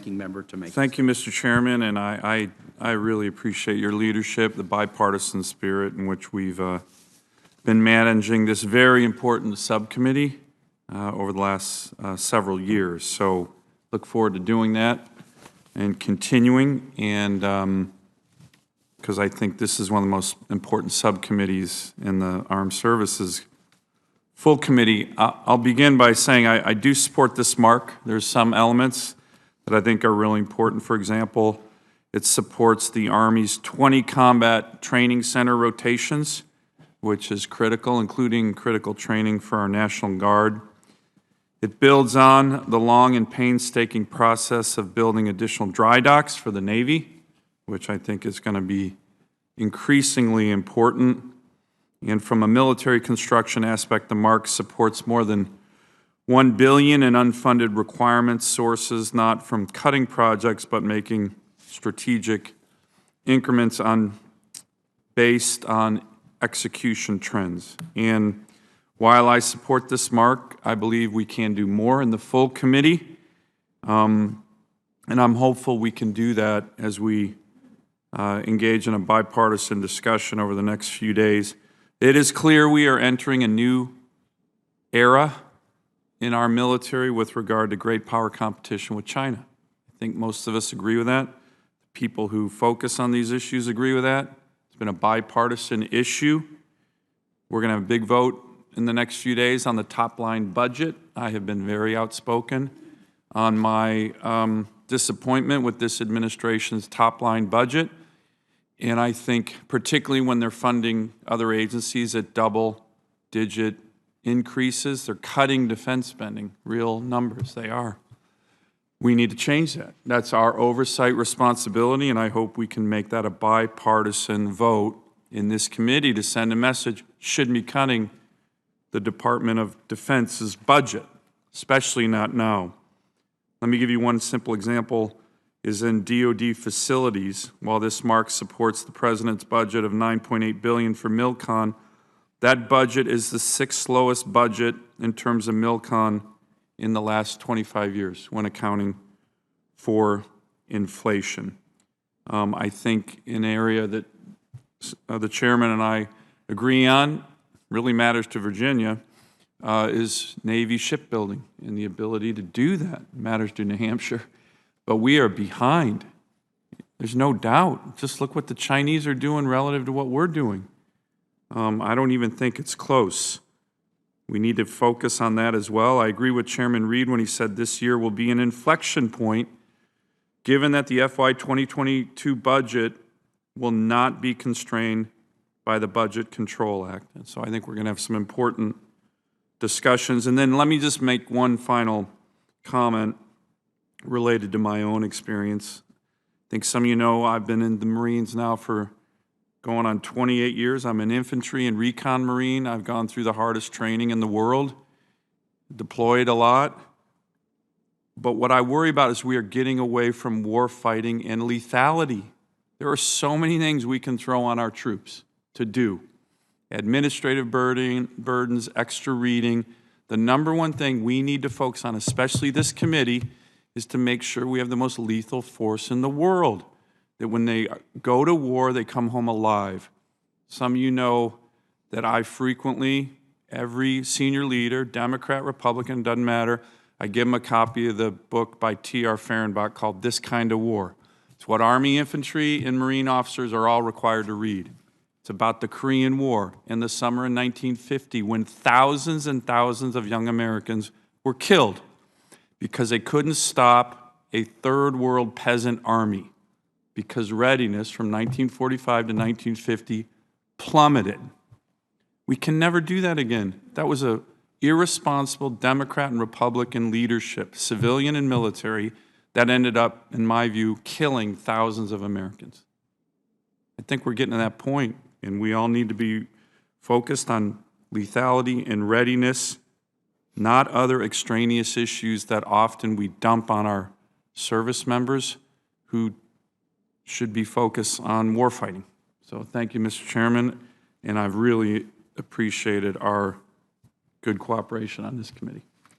ranking member to make. Thank you, Mr. Chairman, and I really appreciate your leadership, the bipartisan spirit in which we've been managing this very important subcommittee over the last several years. So look forward to doing that and continuing, and because I think this is one of the most important subcommittees in the Armed Services full committee. I'll begin by saying I do support this mark. There's some elements that I think are really important. For example, it supports the Army's 20 combat training center rotations, which is critical, including critical training for our National Guard. It builds on the long and painstaking process of building additional dry docks for the Navy, which I think is going to be increasingly important. And from a military construction aspect, the mark supports more than $1 billion in unfunded requirements sources, not from cutting projects, but making strategic increments based on execution trends. And while I support this mark, I believe we can do more in the full committee, and I'm hopeful we can do that as we engage in a bipartisan discussion over the next few days. It is clear we are entering a new era in our military with regard to great power competition with China. I think most of us agree with that. People who focus on these issues agree with that. It's been a bipartisan issue. We're going to have a big vote in the next few days on the top-line budget. I have been very outspoken on my disappointment with this administration's top-line budget. And I think particularly when they're funding other agencies at double-digit increases, they're cutting defense spending, real numbers, they are. We need to change that. That's our oversight responsibility, and I hope we can make that a bipartisan vote in this committee to send a message. Shouldn't be cutting the Department of Defense's budget, especially not now. Let me give you one simple example. Is in DoD facilities. While this mark supports the President's budget of $9.8 billion for MILCON, that budget is the 6th lowest budget in terms of MILCON in the last 25 years when accounting for inflation. I think an area that the Chairman and I agree on, really matters to Virginia, is Navy shipbuilding and the ability to do that. It matters to New Hampshire. But we are behind. There's no doubt. Just look what the Chinese are doing relative to what we're doing. I don't even think it's close. We need to focus on that as well. I agree with Chairman Reed when he said this year will be an inflection point, given that the FY 2022 budget will not be constrained by the Budget Control Act. And so I think we're going to have some important discussions. And then let me just make one final comment related to my own experience. I think some of you know I've been in the Marines now for going on 28 years. I'm an infantry and recon Marine. I've gone through the hardest training in the world, deployed a lot. But what I worry about is we are getting away from war fighting and lethality. There are so many things we can throw on our troops to do. Administrative burdens, extra reading. The number one thing we need to focus on, especially this committee, is to make sure we have the most lethal force in the world, that when they go to war, they come home alive. Some of you know that I frequently, every senior leader, Democrat, Republican, doesn't matter, I give them a copy of the book by T.R. Fehrenbach called This Kind of War. It's what Army infantry and Marine officers are all required to read. It's about the Korean War in the summer of 1950 when thousands and thousands of young Americans were killed because they couldn't stop a third world peasant army because readiness from 1945 to 1950 plummeted. We can never do that again. That was an irresponsible Democrat and Republican leadership, civilian and military, that ended up, in my view, killing thousands of Americans. I think we're getting to that point, and we all need to be focused on lethality and readiness, not other extraneous issues that often we dump on our service members who should be focused on warfighting. So thank you, Mr. Chairman, and I've really appreciated our good cooperation on this committee.